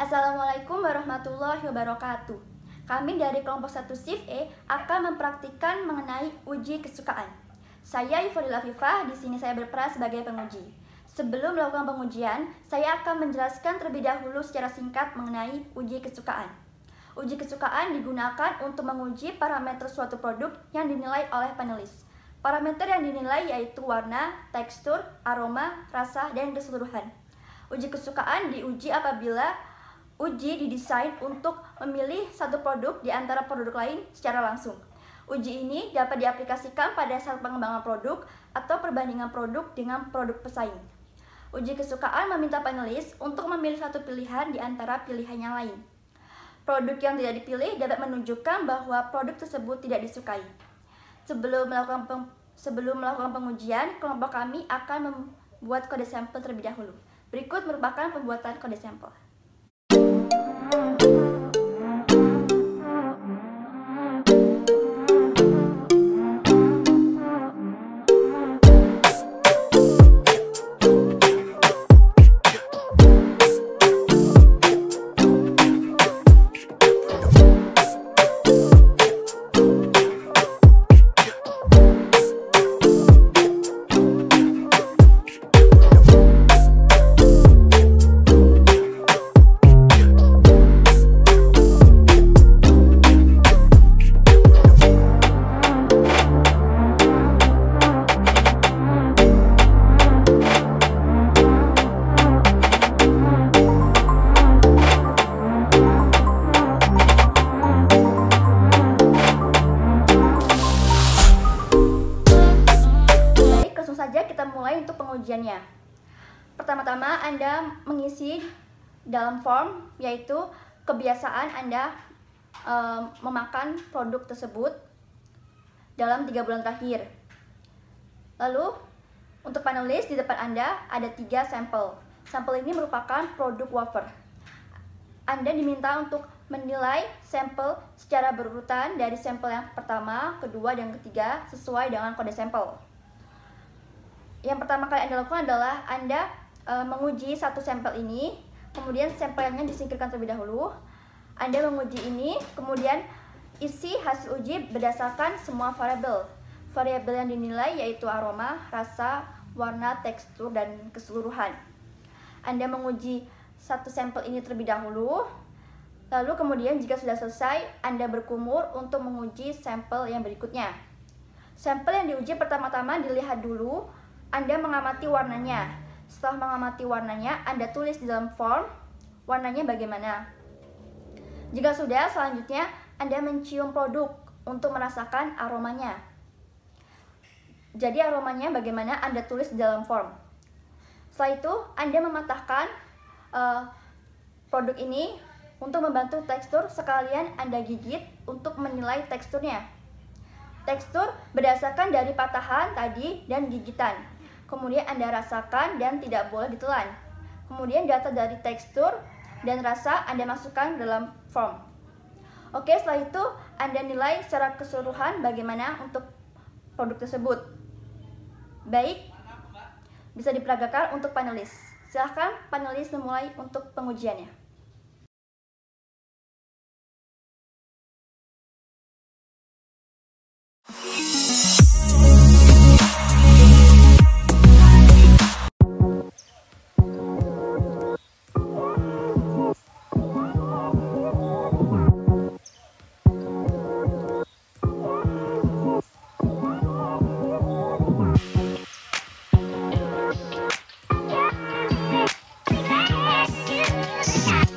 Assalamualaikum warahmatullahi wabarakatuh. Kami dari kelompok 1 Shift E akan mempraktikkan mengenai uji kesukaan. Saya Ifadil Afifah, di sini saya berperan sebagai penguji. Sebelum melakukan pengujian, saya akan menjelaskan terlebih dahulu secara singkat mengenai uji kesukaan. Uji kesukaan digunakan untuk menguji parameter suatu produk yang dinilai oleh panelis. Parameter yang dinilai yaitu warna, tekstur, aroma, rasa, dan keseluruhan. Uji kesukaan diuji apabila uji didesain untuk memilih satu produk di antara produk lain secara langsung. Uji ini dapat diaplikasikan pada saat pengembangan produk atau perbandingan produk dengan produk pesaing. Uji kesukaan meminta panelis untuk memilih satu pilihan di antara pilihan yang lain. Produk yang tidak dipilih dapat menunjukkan bahwa produk tersebut tidak disukai. Sebelum melakukan pengujian, kelompok kami akan membuat kode sampel terlebih dahulu. Berikut merupakan pembuatan kode sampel. Saja kita mulai untuk pengujiannya. Pertama-tama Anda mengisi dalam form, yaitu kebiasaan Anda memakan produk tersebut dalam 3 bulan terakhir. Lalu untuk panelis di depan Anda ada 3 sampel. Sampel ini merupakan produk wafer. Anda diminta untuk menilai sampel secara berurutan dari sampel yang pertama, kedua, dan ketiga sesuai dengan kode sampel. Yang pertama kali Anda lakukan adalah Anda menguji satu sampel ini, kemudian sampelnya disingkirkan terlebih dahulu. Anda menguji ini, kemudian isi hasil uji berdasarkan semua variabel. Variabel yang dinilai yaitu aroma, rasa, warna, tekstur, dan keseluruhan. Anda menguji satu sampel ini terlebih dahulu, lalu kemudian jika sudah selesai, Anda berkumur untuk menguji sampel yang berikutnya. Sampel yang diuji pertama-tama dilihat dulu. Anda mengamati warnanya. Setelah mengamati warnanya, Anda tulis di dalam form warnanya bagaimana. Jika sudah, selanjutnya Anda mencium produk untuk merasakan aromanya. Jadi aromanya bagaimana Anda tulis di dalam form. Setelah itu, Anda mematahkan produk ini untuk membantu tekstur, sekalian Anda gigit untuk menilai teksturnya. Tekstur berdasarkan dari patahan tadi dan gigitan. Kemudian Anda rasakan dan tidak boleh ditelan. Kemudian data dari tekstur dan rasa Anda masukkan dalam form. Oke, setelah itu Anda nilai secara keseluruhan bagaimana untuk produk tersebut. Baik, bisa diperagakan untuk panelis. Silahkan panelis memulai untuk pengujiannya. Yeah.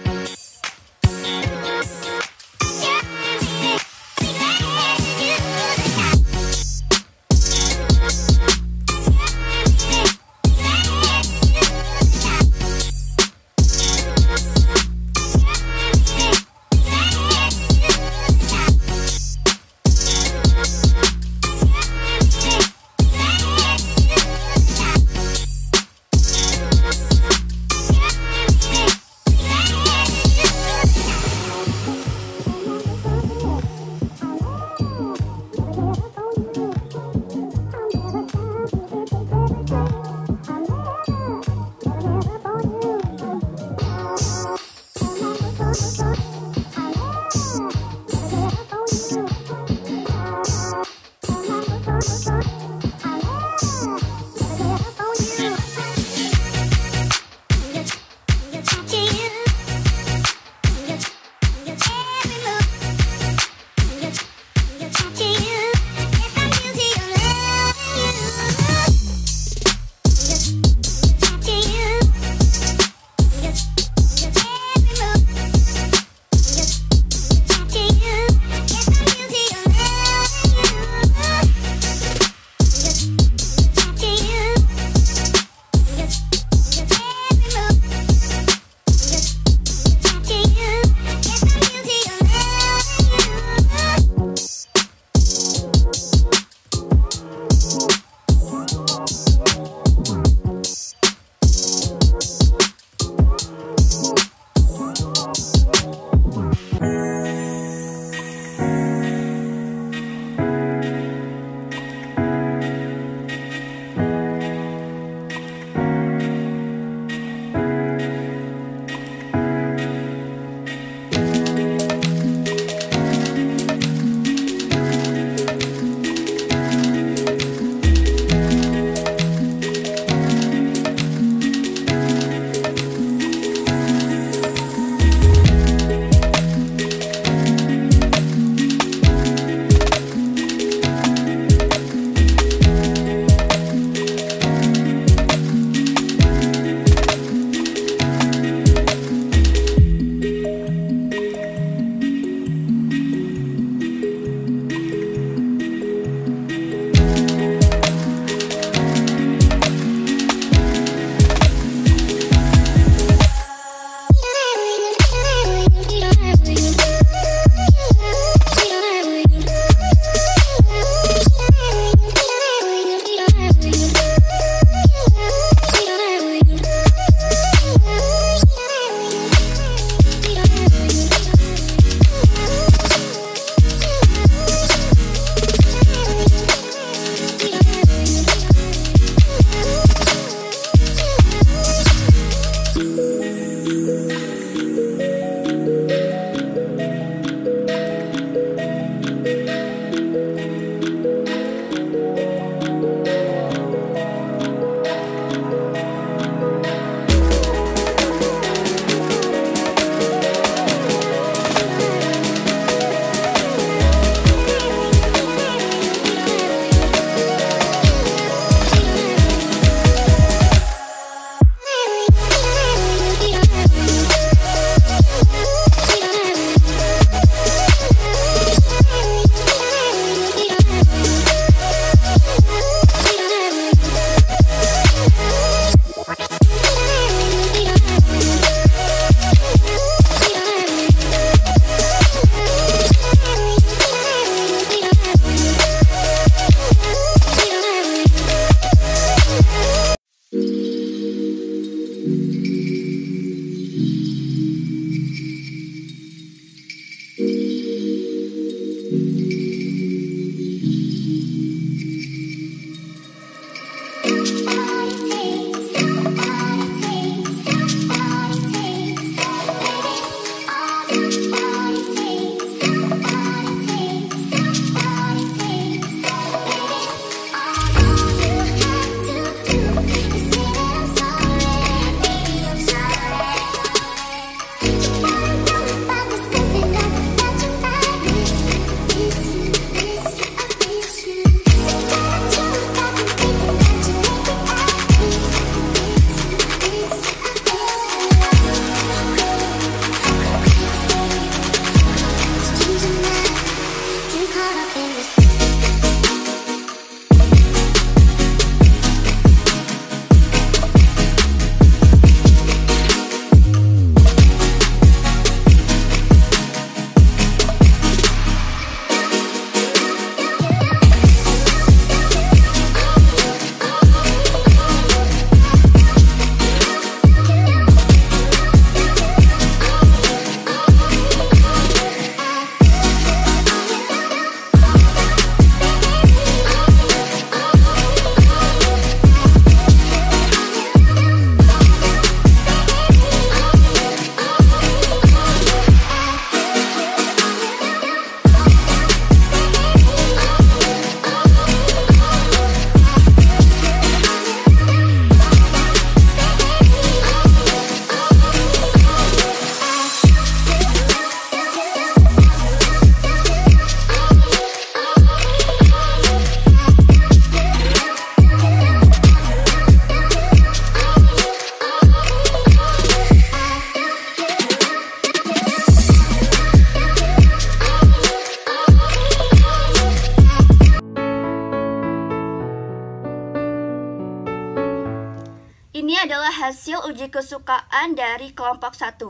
Ini adalah hasil uji kesukaan dari kelompok 1.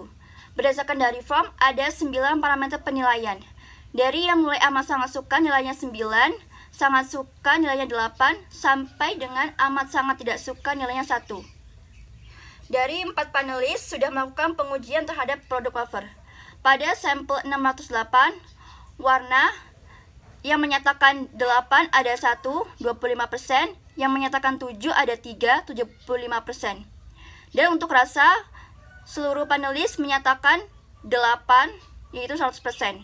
Berdasarkan dari form, ada 9 parameter penilaian. Dari yang mulai amat sangat suka nilainya 9, sangat suka nilainya 8, sampai dengan amat sangat tidak suka nilainya 1. Dari 4 panelis sudah melakukan pengujian terhadap produk wafer. Pada sampel 608, warna yang menyatakan 8 ada 1, 25%, yang menyatakan 7 ada 3, 75%. Dan untuk rasa, seluruh panelis menyatakan 8, yaitu 100%.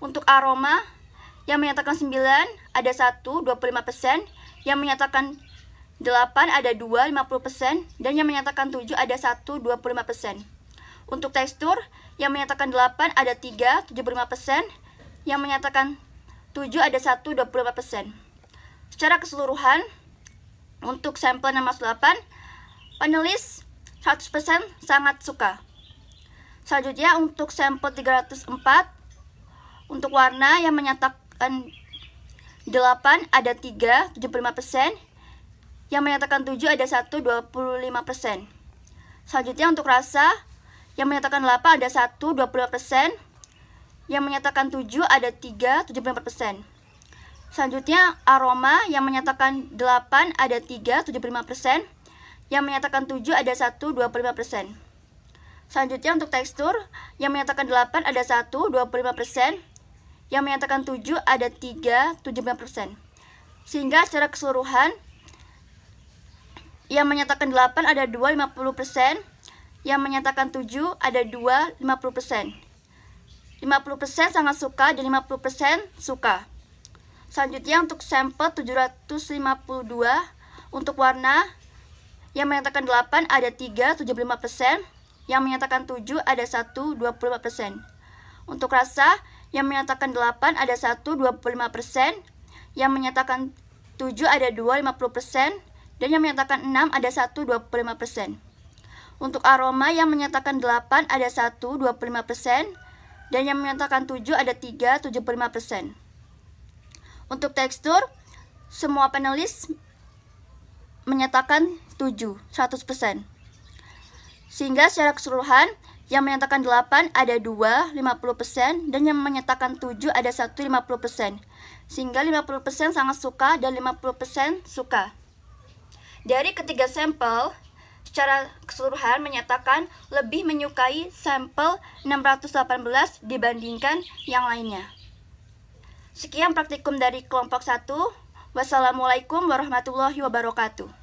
Untuk aroma, yang menyatakan 9 ada 1, 25%, yang menyatakan 8 ada 2, 50%, dan yang menyatakan 7 ada 1, 25%. Untuk tekstur, yang menyatakan 8 ada 3, 75%, yang menyatakan 7 ada 1, 25%. Secara keseluruhan, untuk sampel 608, panelis 100% sangat suka. Selanjutnya untuk sampel 304, untuk warna yang menyatakan 8 ada 3, 75%, yang menyatakan 7 ada 1, 25%. Selanjutnya untuk rasa, yang menyatakan 8 ada 1, 25%, yang menyatakan 7 ada 3, 75%. Selanjutnya aroma yang menyatakan 8 ada 3, 75%, yang menyatakan 7 ada 1, 25%. Selanjutnya untuk tekstur yang menyatakan 8 ada 1, 25%, yang menyatakan 7 ada 3, 75%. Sehingga secara keseluruhan yang menyatakan 8 ada 2, 50%, yang menyatakan 7 ada 2, 50%. 50% sangat suka dan 50% suka. Selanjutnya untuk sampel 752, untuk warna yang menyatakan 8 ada 3, 75%, yang menyatakan 7 ada 1, 25%. Untuk rasa yang menyatakan 8 ada 1, 25%, yang menyatakan 7 ada 2, 50%, dan yang menyatakan 6 ada 1, 25%. Untuk aroma yang menyatakan 8 ada 1, 25%, dan yang menyatakan 7 ada 3, 75%. Untuk tekstur, semua panelis menyatakan 7, 100%. Sehingga secara keseluruhan, yang menyatakan 8 ada 2, 50%, dan yang menyatakan 7 ada 1, 50%. Sehingga 50% sangat suka dan 50% suka. Dari ketiga sampel, secara keseluruhan menyatakan lebih menyukai sampel 618 dibandingkan yang lainnya. Sekian praktikum dari kelompok 1. Wassalamualaikum warahmatullahi wabarakatuh.